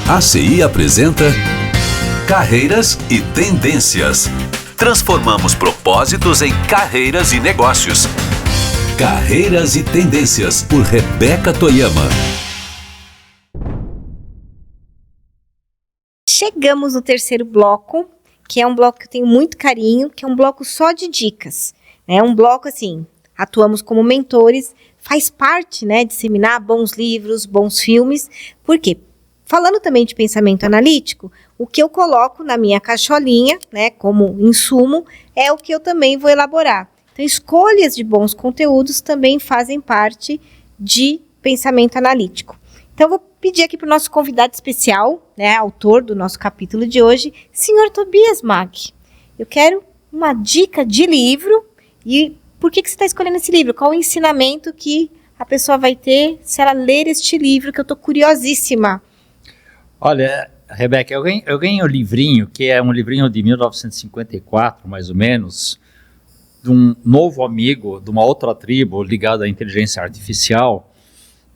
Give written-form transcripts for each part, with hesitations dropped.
ACI apresenta Carreiras e Tendências. Transformamos propósitos em carreiras e negócios. Carreiras e Tendências, por Rebeca Toyama. Chegamos no terceiro bloco, que é um bloco que eu tenho muito carinho, que é um bloco só de dicas. É um bloco assim, atuamos como mentores, faz parte, né, disseminar bons livros, bons filmes. Por quê? Falando também de pensamento analítico, o que eu coloco na minha caixolinha, né, como insumo, é o que eu também vou elaborar. Então, escolhas de bons conteúdos também fazem parte de pensamento analítico. Então, vou pedir aqui para o nosso convidado especial, né, autor do nosso capítulo de hoje, senhor Tobias Mag. Eu quero uma dica de livro e por que você está escolhendo esse livro? Qual o ensinamento que a pessoa vai ter se ela ler este livro, que eu estou curiosíssima. Olha, Rebeca, eu ganhei um livrinho, que é um livrinho de 1954, mais ou menos, de um novo amigo de uma outra tribo ligada à inteligência artificial.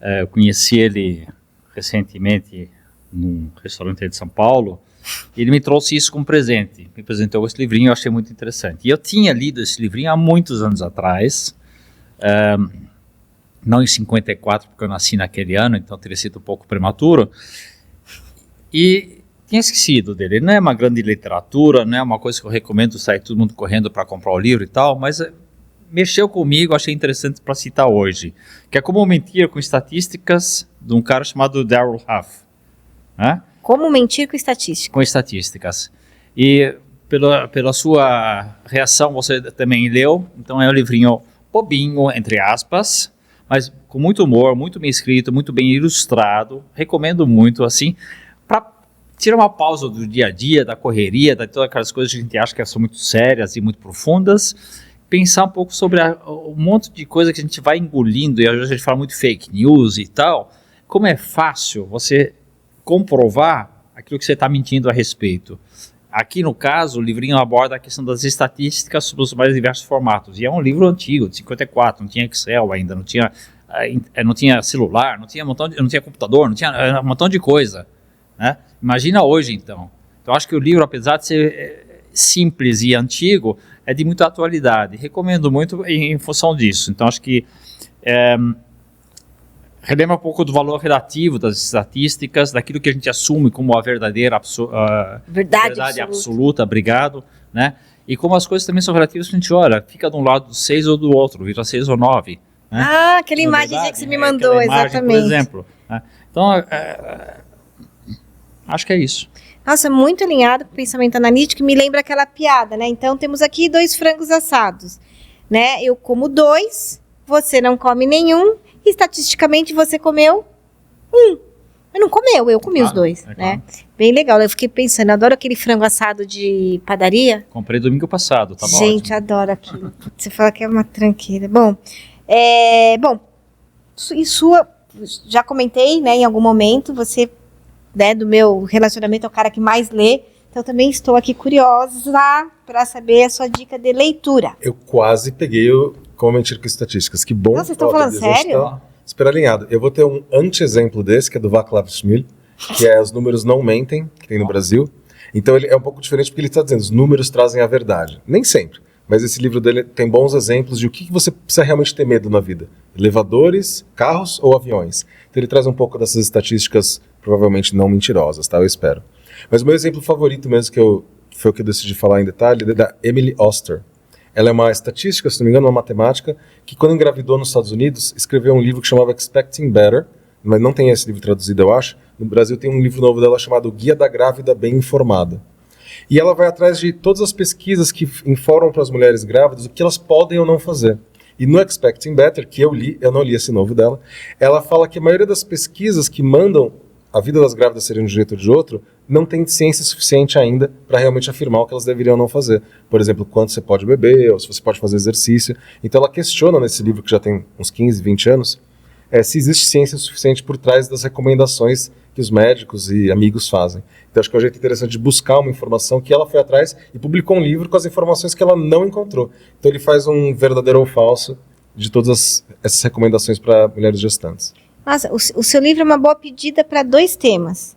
Eu conheci ele recentemente num restaurante de São Paulo. Ele me trouxe isso como presente, me apresentou esse livrinho, eu achei muito interessante. E eu tinha lido esse livrinho há muitos anos atrás, não em 54, porque eu nasci naquele ano, então teria sido um pouco prematuro, e tinha esquecido dele. Não é uma grande literatura, não é uma coisa que eu recomendo sair todo mundo correndo para comprar o livro e tal, mas mexeu comigo, achei interessante para citar hoje, que é Como Mentir com Estatísticas, de um cara chamado Darrell Huff. Né? Como mentir com estatísticas. Com estatísticas. E pela sua reação, você também leu. Então é um livrinho bobinho, entre aspas, mas com muito humor, muito bem escrito, muito bem ilustrado. Recomendo muito, assim, para tirar uma pausa do dia a dia, da correria, de todas aquelas coisas que a gente acha que são muito sérias e muito profundas. Pensar um pouco sobre um monte de coisa que a gente vai engolindo, e às vezes a gente fala muito fake news e tal. Como é fácil você comprovar aquilo que você está mentindo a respeito. Aqui, no caso, o livrinho aborda a questão das estatísticas sobre os mais diversos formatos. E é um livro antigo, de 54, não tinha Excel ainda, não tinha celular, não tinha computador, não tinha um montão de coisa. Né? Imagina hoje, então. Então, acho que o livro, apesar de ser simples e antigo, é de muita atualidade. Recomendo muito em função disso. Então, acho que relembra um pouco do valor relativo das estatísticas, daquilo que a gente assume como a verdade absoluta, obrigado, né? E como as coisas também são relativas, a gente olha, fica de um lado 6 ou do outro, vira 6 ou 9. Né? Ah, aquela imagem que você me mandou, imagem, exatamente. Por exemplo. Né? Então, acho que é isso. Nossa, muito alinhado com o pensamento analítico, me lembra aquela piada, né? Então, temos aqui 2 frangos assados, né? Eu como 2, você não come nenhum, estatisticamente você comeu 1. Mas não comeu, eu comi os 2, né? Claro. Bem legal, eu fiquei pensando, adoro aquele frango assado de padaria. Comprei domingo passado, tá bom? Gente, adoro aquilo. Você fala que é uma tranqueira. Bom, já comentei, né, em algum momento, você, né, do meu relacionamento é o cara que mais lê, então também estou aqui curiosa para saber a sua dica de leitura. Eu quase peguei o Como Mentir com Estatísticas. Que bom. Nossa, vocês estão falando sério? Tá super alinhado. Eu vou ter um anti-exemplo desse, que é do Václav Smil, que é Os Números Não Mentem, que tem no Brasil. Então ele é um pouco diferente porque ele está dizendo, os números trazem a verdade. Nem sempre, mas esse livro dele tem bons exemplos de o que você precisa realmente ter medo na vida. Elevadores, carros ou aviões. Então ele traz um pouco dessas estatísticas provavelmente não mentirosas, tá? Eu espero. Mas o meu exemplo favorito mesmo, foi o que eu decidi falar em detalhe, é da Emily Oster. Ela é uma estatística, se não me engano, uma matemática, que quando engravidou nos Estados Unidos, escreveu um livro que chamava Expecting Better, mas não tem esse livro traduzido, eu acho. No Brasil tem um livro novo dela chamado Guia da Grávida Bem Informada. E ela vai atrás de todas as pesquisas que informam para as mulheres grávidas o que elas podem ou não fazer. E no Expecting Better, que eu não li esse novo dela, ela fala que a maioria das pesquisas que mandam a vida das grávidas serem de um jeito ou de outro, não tem ciência suficiente ainda para realmente afirmar o que elas deveriam não fazer. Por exemplo, quanto você pode beber, ou se você pode fazer exercício. Então ela questiona nesse livro, que já tem uns 15, 20 anos, se existe ciência suficiente por trás das recomendações que os médicos e amigos fazem. Então acho que é um jeito interessante de buscar uma informação que ela foi atrás e publicou um livro com as informações que ela não encontrou. Então ele faz um verdadeiro ou falso de todas essas recomendações para mulheres gestantes. Nossa, o seu livro é uma boa pedida para 2 temas.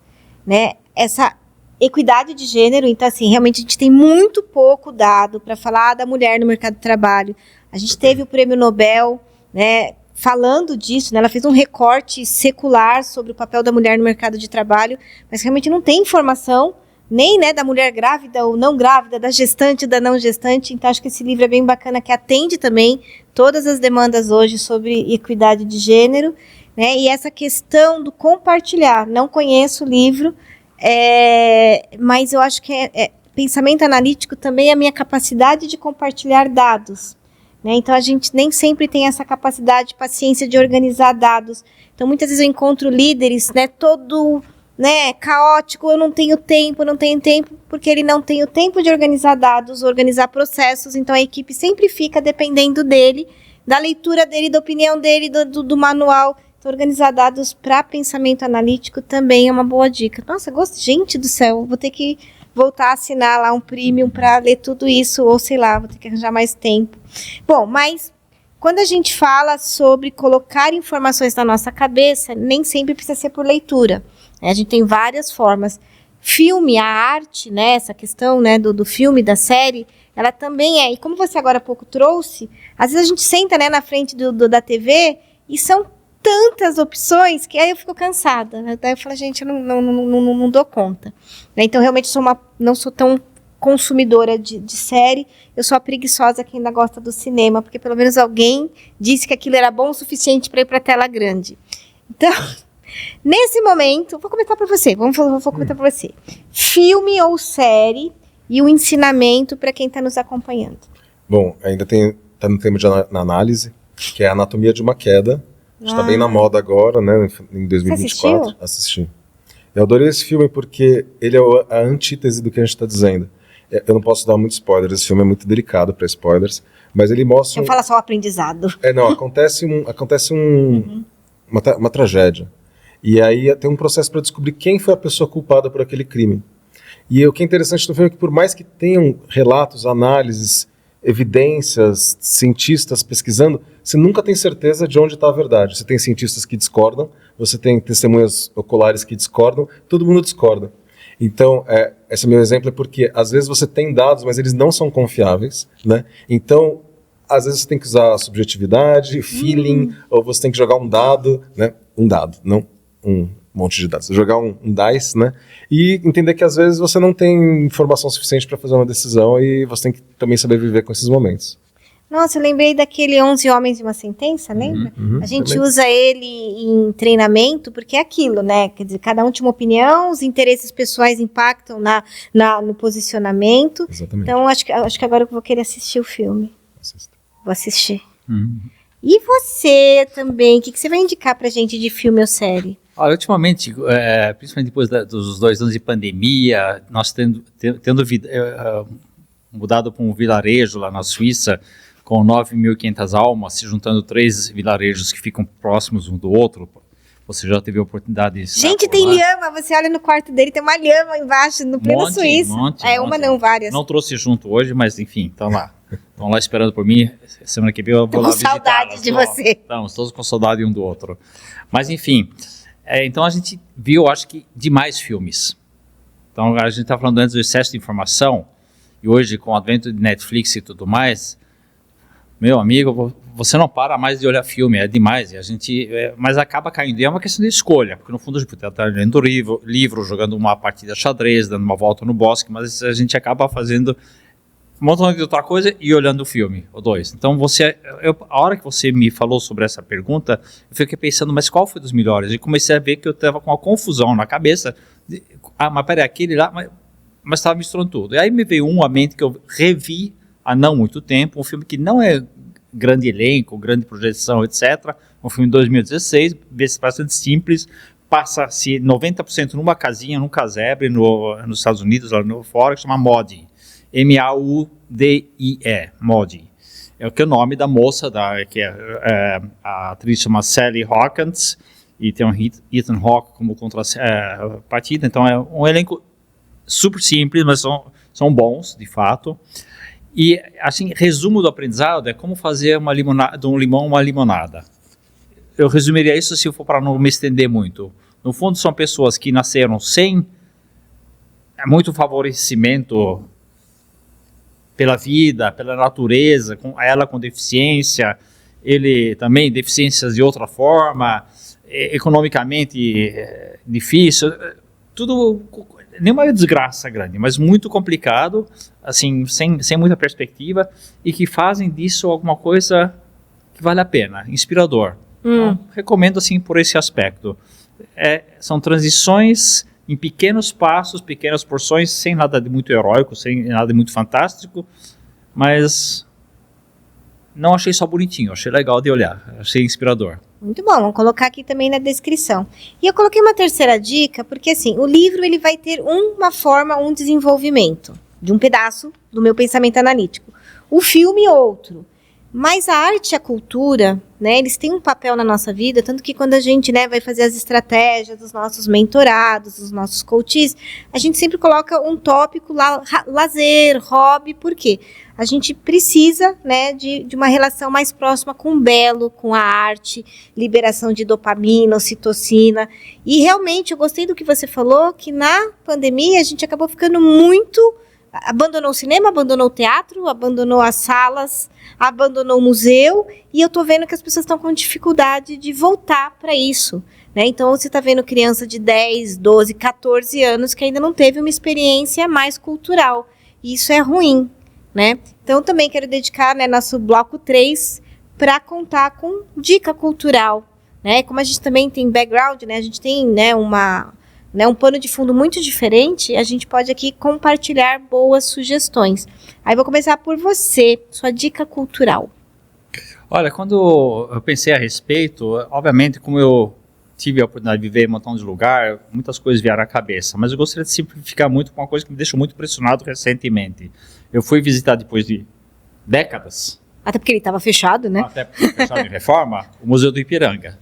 né, essa equidade de gênero. Então, assim, realmente a gente tem muito pouco dado para falar da mulher no mercado de trabalho. A gente teve o Prêmio Nobel, né, falando disso, né, ela fez um recorte secular sobre o papel da mulher no mercado de trabalho, mas realmente não tem informação, nem, né, da mulher grávida ou não grávida, da gestante, da não gestante. Então, acho que esse livro é bem bacana, que atende também todas as demandas hoje sobre equidade de gênero, né, e essa questão do compartilhar. Não conheço o livro, mas eu acho que pensamento analítico também é a minha capacidade de compartilhar dados, né? Então, a gente nem sempre tem essa capacidade, paciência de organizar dados. Então, muitas vezes eu encontro líderes, né, todo, né, caótico, eu não tenho tempo, porque ele não tem o tempo de organizar dados, organizar processos. Então, a equipe sempre fica dependendo dele, da leitura dele, da opinião dele, do manual. Então, organizar dados para pensamento analítico também é uma boa dica. Nossa, gente do céu, vou ter que voltar a assinar lá um premium para ler tudo isso, ou sei lá, vou ter que arranjar mais tempo. Bom, mas quando a gente fala sobre colocar informações na nossa cabeça, nem sempre precisa ser por leitura. A gente tem várias formas. Filme, a arte, né, essa questão, né, do filme, da série, ela também e como você agora há pouco trouxe, às vezes a gente senta, né, na frente da TV e são tantas opções que aí eu fico cansada, né? Daí eu falo, gente, eu não dou conta, né? Então, realmente, não sou tão consumidora de série, eu sou a preguiçosa que ainda gosta do cinema, porque pelo menos alguém disse que aquilo era bom o suficiente para ir para a tela grande. Então, nesse momento, vou comentar para você, vou comentar para você. Filme ou série e o ensinamento para quem está nos acompanhando. Bom, ainda está no tema de análise, que é a Anatomia de uma Queda. Está bem na moda agora, né, em 2024. Assisti. Eu adorei esse filme porque ele é a antítese do que a gente está dizendo. Eu não posso dar muito spoiler, esse filme é muito delicado para spoilers, mas ele mostra... Não fala só o aprendizado. Acontece uma tragédia. E aí tem um processo para descobrir quem foi a pessoa culpada por aquele crime. E o que é interessante no filme é que, por mais que tenham relatos, análises, evidências, cientistas pesquisando, você nunca tem certeza de onde está a verdade. Você tem cientistas que discordam, você tem testemunhas oculares que discordam, todo mundo discorda. Então, esse meu exemplo é porque, às vezes, você tem dados, mas eles não são confiáveis, né? Então, às vezes, você tem que usar subjetividade, feeling, ou você tem que jogar um dado, né? Um dado, não um monte de dados. Jogar um dice, né? E entender que às vezes você não tem informação suficiente para fazer uma decisão e você tem que também saber viver com esses momentos. Nossa, eu lembrei daquele 11 Homens e uma Sentença, lembra? A gente também usa ele em treinamento porque é aquilo, né? Quer dizer, cada um tinha uma opinião, os interesses pessoais impactam no posicionamento. Exatamente. Então, acho que agora eu vou querer assistir o filme. Assista. Vou assistir. E você também, o que você vai indicar pra gente de filme ou série? Olha, ultimamente, principalmente depois dos 2 anos de pandemia, nós tendo mudado para um vilarejo lá na Suíça, com 9.500 almas, se juntando 3 vilarejos que ficam próximos um do outro. Você já teve a oportunidade de estar Gente, por tem lá? Lhama, você olha no quarto dele, tem uma lhama embaixo, no pleno Suíça. Uma não, várias. Não trouxe junto hoje, mas enfim, estão lá. Estão lá esperando por mim. Semana que vem eu vou lá visitá-las. Com saudade de você. Estamos todos com saudade um do outro. Mas enfim, então a gente viu, acho que, demais filmes. Então a gente está falando antes do excesso de informação, e hoje com o advento de Netflix e tudo mais, meu amigo, você não para mais de olhar filme, é demais. E a gente, mas acaba caindo, e é uma questão de escolha, porque no fundo a gente está lendo livro, jogando uma partida de xadrez, dando uma volta no bosque, mas a gente acaba fazendo um montão de outra coisa e olhando o filme, ou 2. Então, a hora que você me falou sobre essa pergunta, eu fiquei pensando, mas qual foi dos melhores? E comecei a ver que eu estava com uma confusão na cabeça. Mas peraí, aquele lá, mas estava misturando tudo. E aí me veio à mente que eu revi há não muito tempo, um filme que não é grande elenco, grande projeção, etc. Um filme de 2016, bastante simples, passa-se 90% numa casinha, num casebre nos Estados Unidos, lá fora, que chama Maudie. M-A-U-D-I-E, Maudie. É o nome da moça, que é a atriz chama Sally Hawkins, e tem um Ethan Hawke como contrapartida. Então é um elenco super simples, mas são bons, de fato. E, assim, resumo do aprendizado é como fazer de um limão uma limonada. Eu resumiria isso se for para não me estender muito. No fundo, são pessoas que nasceram sem muito favorecimento pela vida, pela natureza, ela com deficiência, ele também deficiências de outra forma, economicamente difícil, tudo, nenhuma desgraça grande, mas muito complicado, assim, sem muita perspectiva, e que fazem disso alguma coisa que vale a pena, inspirador. Então, recomendo assim por esse aspecto. São transições em pequenos passos, pequenas porções, sem nada de muito heróico, sem nada de muito fantástico, mas não achei só bonitinho, achei legal de olhar, achei inspirador. Muito bom, vamos colocar aqui também na descrição. E eu coloquei uma terceira dica, porque assim, o livro ele vai ter uma forma, um desenvolvimento, de um pedaço do meu pensamento analítico. O filme, outro. Mas a arte e a cultura, né, eles têm um papel na nossa vida, tanto que quando a gente, né, vai fazer as estratégias dos nossos mentorados, dos nossos coaches, a gente sempre coloca um tópico lá, lazer, hobby, por quê? A gente precisa, né, de uma relação mais próxima com o belo, com a arte, liberação de dopamina, ocitocina, e realmente eu gostei do que você falou, que na pandemia a gente acabou ficando muito... Abandonou o cinema, abandonou o teatro, abandonou as salas, abandonou o museu, e eu tô vendo que as pessoas estão com dificuldade de voltar para isso, né? Então você tá vendo criança de 10, 12, 14 anos que ainda não teve uma experiência mais cultural, e isso é ruim, né? Então também quero dedicar, né, nosso bloco 3 para contar com dica cultural, né? Como a gente também tem background, né? A gente tem, né, um pano de fundo muito diferente, a gente pode aqui compartilhar boas sugestões. Aí vou começar por você, sua dica cultural. Olha, quando eu pensei a respeito, obviamente, como eu tive a oportunidade de viver em um montão de lugar, muitas coisas vieram à cabeça, mas eu gostaria de simplificar muito com uma coisa que me deixou muito impressionado recentemente. Eu fui visitar depois de décadas. Até porque ele estava fechado, né? Até porque fechado em reforma, o Museu do Ipiranga.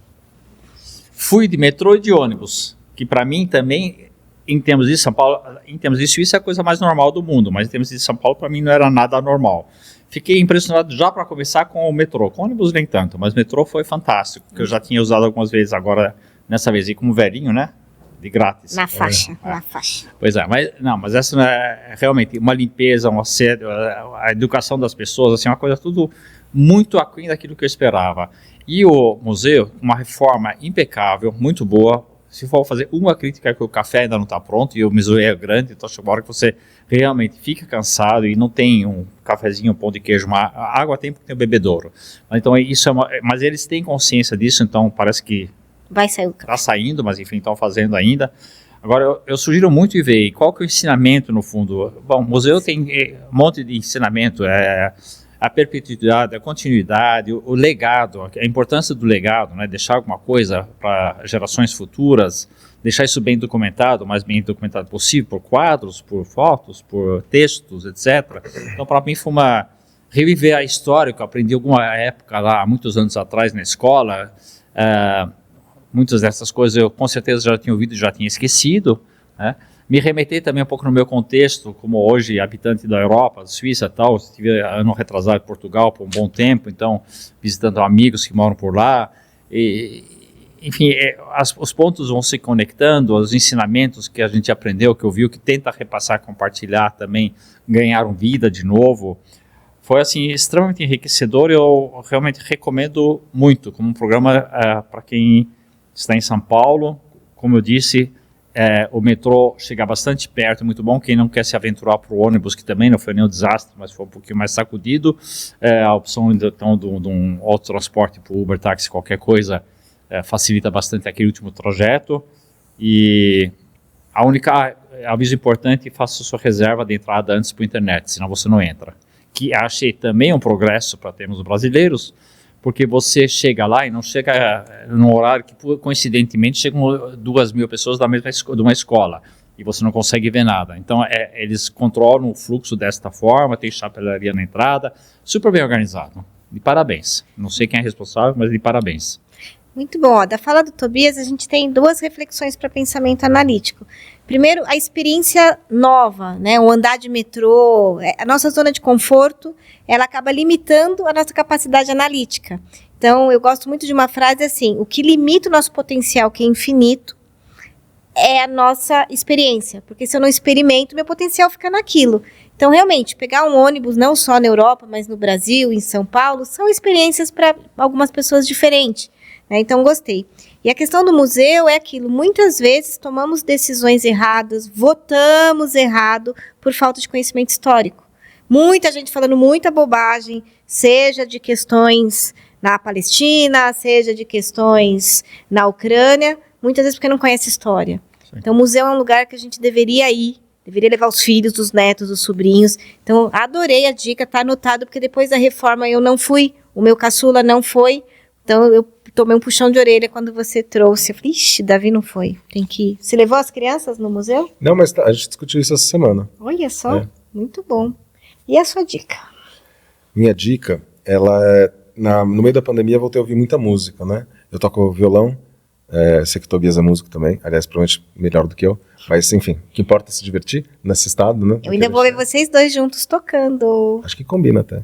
Fui de metrô e de ônibus, que para mim também, em termos de São Paulo, em termos de Suíça é a coisa mais normal do mundo, mas em termos de São Paulo para mim não era nada normal. Fiquei impressionado já para começar com o metrô, com o ônibus nem tanto, mas o metrô foi fantástico, que eu já tinha usado algumas vezes agora, nessa vez, e como velhinho, né? De grátis. Na faixa, na faixa. Pois é, mas essa não é realmente uma limpeza, um assédio, a educação das pessoas, assim, uma coisa tudo muito aquém daquilo que eu esperava. E o museu, uma reforma impecável, muito boa. Se for fazer uma crítica, é que o café ainda não está pronto e o museu é grande, então chega uma hora que você realmente fica cansado e não tem um cafezinho, um pão de queijo, uma água tem porque tem o bebedouro. Então isso mas eles têm consciência disso, então parece que vai sair o café. Está saindo, mas enfim, estão fazendo ainda. Agora, eu sugiro muito ir ver qual que é o ensinamento no fundo. Bom, o museu tem um monte de ensinamento, a perpetuidade, a continuidade, o legado, a importância do legado, né? Deixar alguma coisa para gerações futuras, deixar isso bem documentado, o mais bem documentado possível, por quadros, por fotos, por textos, etc. Então, para mim, foi reviver a história que eu aprendi alguma época lá, muitos anos atrás na escola. Muitas dessas coisas eu com certeza já tinha ouvido e já tinha esquecido, né? Me remeter também um pouco no meu contexto, como hoje habitante da Europa, da Suíça e tal, estive ano retrasado em Portugal por um bom tempo, então visitando amigos que moram por lá, enfim, os pontos vão se conectando, os ensinamentos que a gente aprendeu, que eu vi, que tenta repassar, compartilhar também, ganharam vida de novo. Foi assim extremamente enriquecedor, eu realmente recomendo muito, como um programa para quem está em São Paulo. Como eu disse, o metrô chega bastante perto, é muito bom. Quem não quer se aventurar para o ônibus, que também não foi nenhum desastre, mas foi um pouquinho mais sacudido, a opção então de um outro transporte, para Uber, táxi, qualquer coisa, facilita bastante aquele último trajeto. E a única aviso importante: faça sua reserva de entrada antes para a internet, senão você não entra. Que achei também um progresso para termos brasileiros, porque você chega lá e não chega num horário que, coincidentemente, chegam 2.000 pessoas de uma escola e você não consegue ver nada. Então, eles controlam o fluxo desta forma, tem chapelaria na entrada, super bem organizado. De parabéns. Não sei quem é responsável, mas de parabéns. Muito bom. Da fala do Tobias, a gente tem duas reflexões para pensamento analítico. Primeiro, a experiência nova, né? O andar de metrô, a nossa zona de conforto, ela acaba limitando a nossa capacidade analítica. Então, eu gosto muito de uma frase assim: o que limita o nosso potencial, que é infinito, é a nossa experiência, porque se eu não experimento, meu potencial fica naquilo. Então, realmente, pegar um ônibus não só na Europa, mas no Brasil, em São Paulo, são experiências para algumas pessoas diferentes, né? Então, gostei. E a questão do museu é aquilo, muitas vezes tomamos decisões erradas, votamos errado por falta de conhecimento histórico. Muita gente falando muita bobagem, seja de questões na Palestina, seja de questões na Ucrânia, muitas vezes porque não conhece história. Sim. Então, o museu é um lugar que a gente deveria ir, deveria levar os filhos, os netos, os sobrinhos. Então, adorei a dica, tá anotado, porque depois da reforma eu não fui, o meu caçula não foi, então eu tomei um puxão de orelha quando você trouxe. Eu falei, ixi, Davi não foi, tem que ir. Você levou as crianças no museu? Não, mas a gente discutiu isso essa semana. Olha só, muito bom. E a sua dica? Minha dica, ela é, no meio da pandemia eu voltei a ouvir muita música, né? Eu toco violão, sei que o Tobias é músico também, aliás, provavelmente melhor do que eu, mas enfim, o que importa é se divertir nesse estado, né? Eu ainda vou ver vocês dois juntos tocando. Acho que combina até.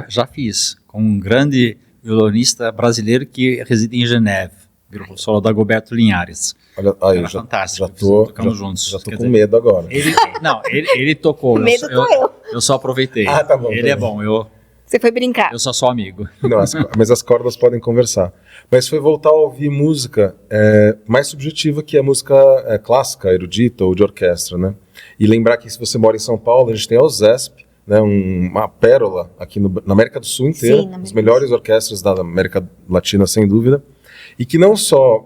Já fiz, com um grande violonista brasileiro que reside em Geneve, grupo solo da Dagoberto Linhares. Olha, aí, era fantástico, tocamos juntos. Já tô com medo agora. Ele tocou, eu só aproveitei. Ah, tá bom. Ele é bom, Você foi brincar. Eu sou só amigo. Não, mas as cordas podem conversar. Mas foi voltar a ouvir música mais subjetiva, que é música clássica, erudita ou de orquestra, né? E lembrar que se você mora em São Paulo, a gente tem a OZESP, né, uma pérola aqui na América do Sul inteira, as melhores orquestras da América Latina, sem dúvida, e que não só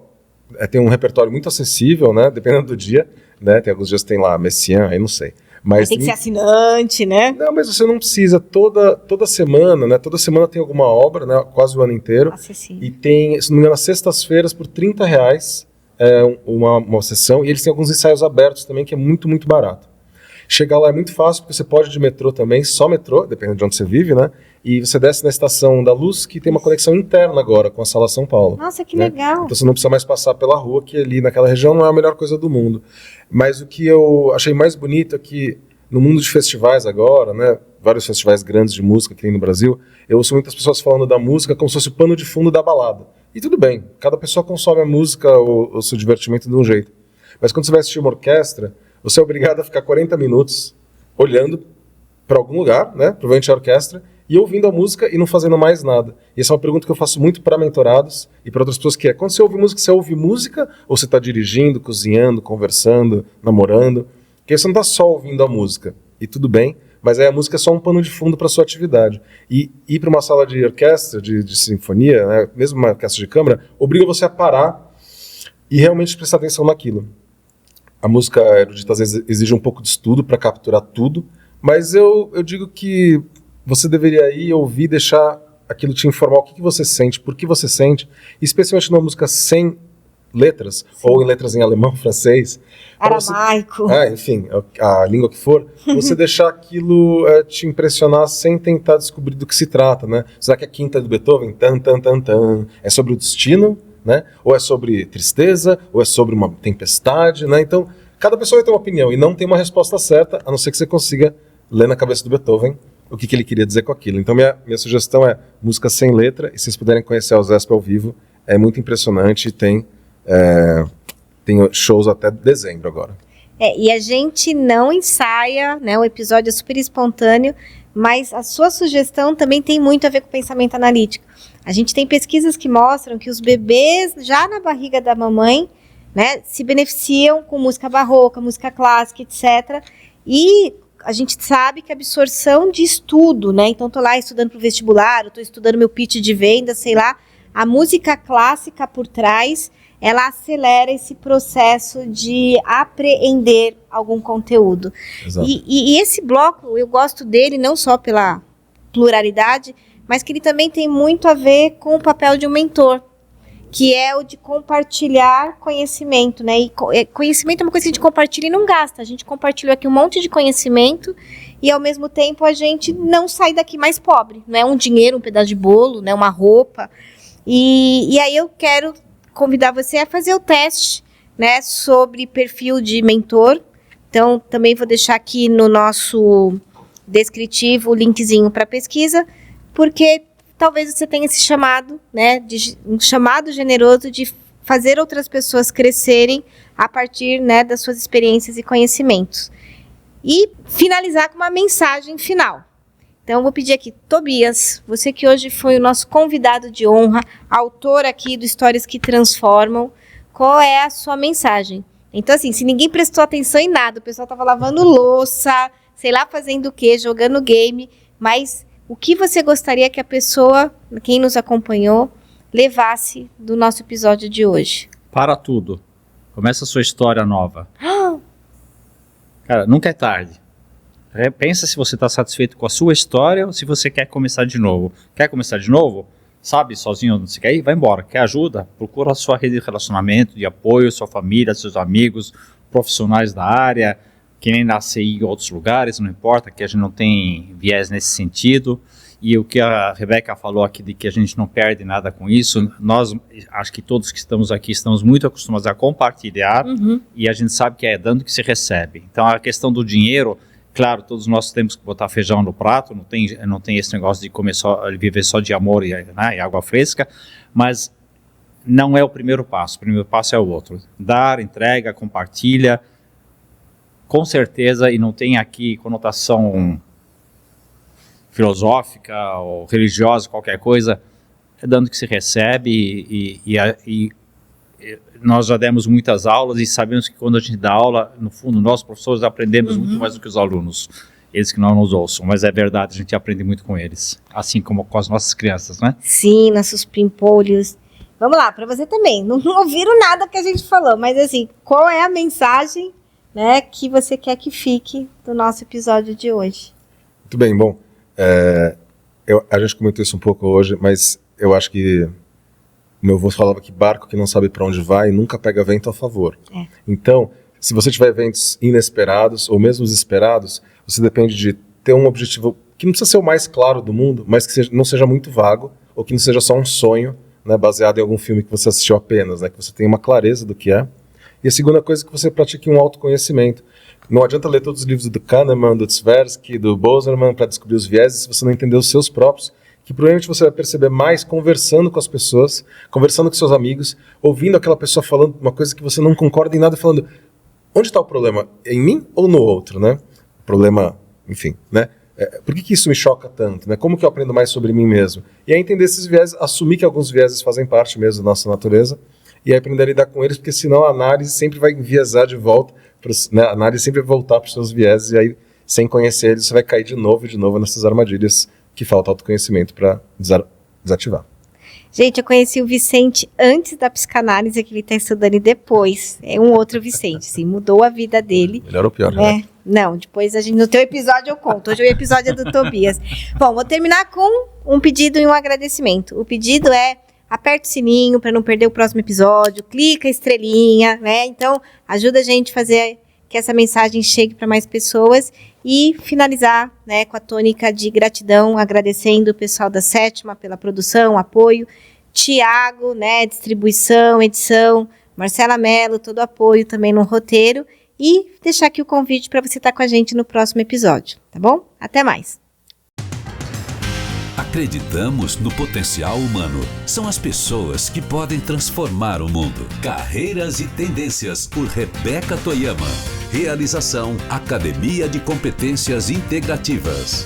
tem um repertório muito acessível, né, dependendo do dia, né, tem alguns dias que tem lá Messiaen, aí não sei. Mas tem que ser assinante, né? Não, mas você não precisa, toda semana, né, toda semana tem alguma obra, né, quase o ano inteiro, acessível. E tem, se não me engano, às sextas-feiras, por R$30, uma sessão, e eles têm alguns ensaios abertos também, que é muito, muito barato. Chegar lá é muito fácil, porque você pode ir de metrô também, só metrô, dependendo de onde você vive, né? E você desce na Estação da Luz, que tem uma conexão interna agora com a Sala São Paulo. Nossa, que né? legal. Então você não precisa mais passar pela rua, que ali naquela região não é a melhor coisa do mundo. Mas o que eu achei mais bonito é que no mundo de festivais agora, né? Vários festivais grandes de música que tem no Brasil, eu ouço muitas pessoas falando da música como se fosse o pano de fundo da balada. E tudo bem, cada pessoa consome a música, o seu divertimento de um jeito. Mas quando você vai assistir uma orquestra, você é obrigado a ficar 40 minutos olhando para algum lugar, né? Provavelmente a orquestra, e ouvindo a música e não fazendo mais nada. E essa é uma pergunta que eu faço muito para mentorados e para outras pessoas, que é, quando você ouve música ou você está dirigindo, cozinhando, conversando, namorando? Porque você não está só ouvindo a música, e tudo bem, mas aí a música é só um pano de fundo para sua atividade. E ir para uma sala de orquestra, de sinfonia, né? Mesmo uma orquestra de câmara, obriga você a parar e realmente prestar atenção naquilo. A música erudita às vezes exige um pouco de estudo para capturar tudo, mas eu digo que você deveria ir ouvir, deixar aquilo te informar o que você sente, por que você sente, especialmente numa música sem letras, sim, ou em letras em alemão, francês, aramaico, enfim, a língua que for, você deixar aquilo te impressionar sem tentar descobrir do que se trata, né? Será que a quinta do Beethoven, é sobre o destino? Né? Ou é sobre tristeza, ou é sobre uma tempestade, né? Então, cada pessoa vai ter uma opinião e não tem uma resposta certa, a não ser que você consiga ler na cabeça do Beethoven o que ele queria dizer com aquilo. Então, minha sugestão é música sem letra, e se vocês puderem conhecer a OZESP ao vivo, é muito impressionante e tem shows até dezembro agora. E a gente não ensaia, né? O episódio é super espontâneo, mas a sua sugestão também tem muito a ver com o pensamento analítico. A gente tem pesquisas que mostram que os bebês, já na barriga da mamãe, né, se beneficiam com música barroca, música clássica, etc. E a gente sabe que a absorção de estudo, né? Então, estou lá estudando para o vestibular, estou estudando meu pitch de venda, sei lá. A música clássica por trás, ela acelera esse processo de apreender algum conteúdo. E esse bloco, eu gosto dele não só pela pluralidade, mas que ele também tem muito a ver com o papel de um mentor, que é o de compartilhar conhecimento, né? E conhecimento é uma coisa que a gente compartilha e não gasta. A gente compartilhou aqui um monte de conhecimento e, ao mesmo tempo, a gente não sai daqui mais pobre. Não é um dinheiro, um pedaço de bolo, né? Uma roupa. E aí eu quero convidar você a fazer o teste, né? Sobre perfil de mentor. Então, também vou deixar aqui no nosso descritivo o linkzinho para pesquisa, porque talvez você tenha esse chamado, né, um chamado generoso de fazer outras pessoas crescerem a partir, né, das suas experiências e conhecimentos. E finalizar com uma mensagem final. Então, eu vou pedir aqui, Tobias, você que hoje foi o nosso convidado de honra, autor aqui do Histórias que Transformam, qual é a sua mensagem? Então, assim, se ninguém prestou atenção em nada, o pessoal estava lavando louça, sei lá, fazendo o quê, jogando game, mas o que você gostaria que a pessoa, quem nos acompanhou, levasse do nosso episódio de hoje? Para tudo. Começa a sua história nova. Cara, nunca é tarde. Pensa se você está satisfeito com a sua história ou se você quer começar de novo. Quer começar de novo? Sabe, sozinho onde você quer ir? Vai embora. Quer ajuda? Procura a sua rede de relacionamento, de apoio, sua família, seus amigos, profissionais da área, que nem nascer em outros lugares, não importa, que a gente não tem viés nesse sentido. E o que a Rebeca falou aqui de que a gente não perde nada com isso, nós, acho que todos que estamos aqui, estamos muito acostumados a compartilhar, e a gente sabe que é dando que se recebe. Então, a questão do dinheiro, claro, todos nós temos que botar feijão no prato, não tem esse negócio de comer viver só de amor e água fresca, mas não é o primeiro passo é o outro. Dar, entrega, compartilha, com certeza, e não tem aqui conotação filosófica ou religiosa, qualquer coisa, é dando que se recebe e nós já demos muitas aulas e sabemos que quando a gente dá aula, no fundo, nós professores aprendemos muito mais do que os alunos, eles que não nos ouçam, mas é verdade, a gente aprende muito com eles, assim como com as nossas crianças, né? Sim, nossos pimpolhos. Vamos lá, para você também, não ouviram nada que a gente falou, mas assim, qual é a mensagem, né, que você quer que fique do nosso episódio de hoje? Muito bem, bom, a gente comentou isso um pouco hoje, mas eu acho que meu avô falava que barco que não sabe para onde vai nunca pega vento a favor. Então, se você tiver eventos inesperados ou mesmo os esperados, você depende de ter um objetivo que não precisa ser o mais claro do mundo, mas que não seja muito vago ou que não seja só um sonho, né, baseado em algum filme que você assistiu apenas, né, que você tenha uma clareza do que é. E a segunda coisa é que você pratique um autoconhecimento. Não adianta ler todos os livros do Kahneman, do Tversky, do Boserman para descobrir os vieses se você não entender os seus próprios, que provavelmente você vai perceber mais conversando com as pessoas, conversando com seus amigos, ouvindo aquela pessoa falando uma coisa que você não concorda em nada, falando, onde está o problema? Em mim ou no outro, né? O problema, enfim, né? Por que isso me choca tanto, né? Como que eu aprendo mais sobre mim mesmo? E aí entender esses vieses, assumir que alguns vieses fazem parte mesmo da nossa natureza, e aí aprender a lidar com eles, porque senão a análise sempre vai enviesar de volta, né? A análise sempre vai voltar para os seus vieses, e aí, sem conhecer eles, você vai cair de novo nessas armadilhas que falta autoconhecimento para desativar. Gente, eu conheci o Vicente antes da psicanálise que ele está estudando e depois. É um outro Vicente, sim, mudou a vida dele. Melhor ou pior, né? Não, depois no teu episódio eu conto. Hoje o episódio é do Tobias. Bom, vou terminar com um pedido e um agradecimento. O pedido é, aperta o sininho para não perder o próximo episódio, clica a estrelinha, né? Então, ajuda a gente a fazer que essa mensagem chegue para mais pessoas e finalizar, né, com a tônica de gratidão, agradecendo o pessoal da Sétima pela produção, apoio, Tiago, né, distribuição, edição, Marcela Mello, todo o apoio também no roteiro e deixar aqui o convite para você estar com a gente no próximo episódio, tá bom? Até mais! Acreditamos no potencial humano. São as pessoas que podem transformar o mundo. Carreiras e Tendências, por Rebeca Toyama. Realização: Academia de Competências Integrativas.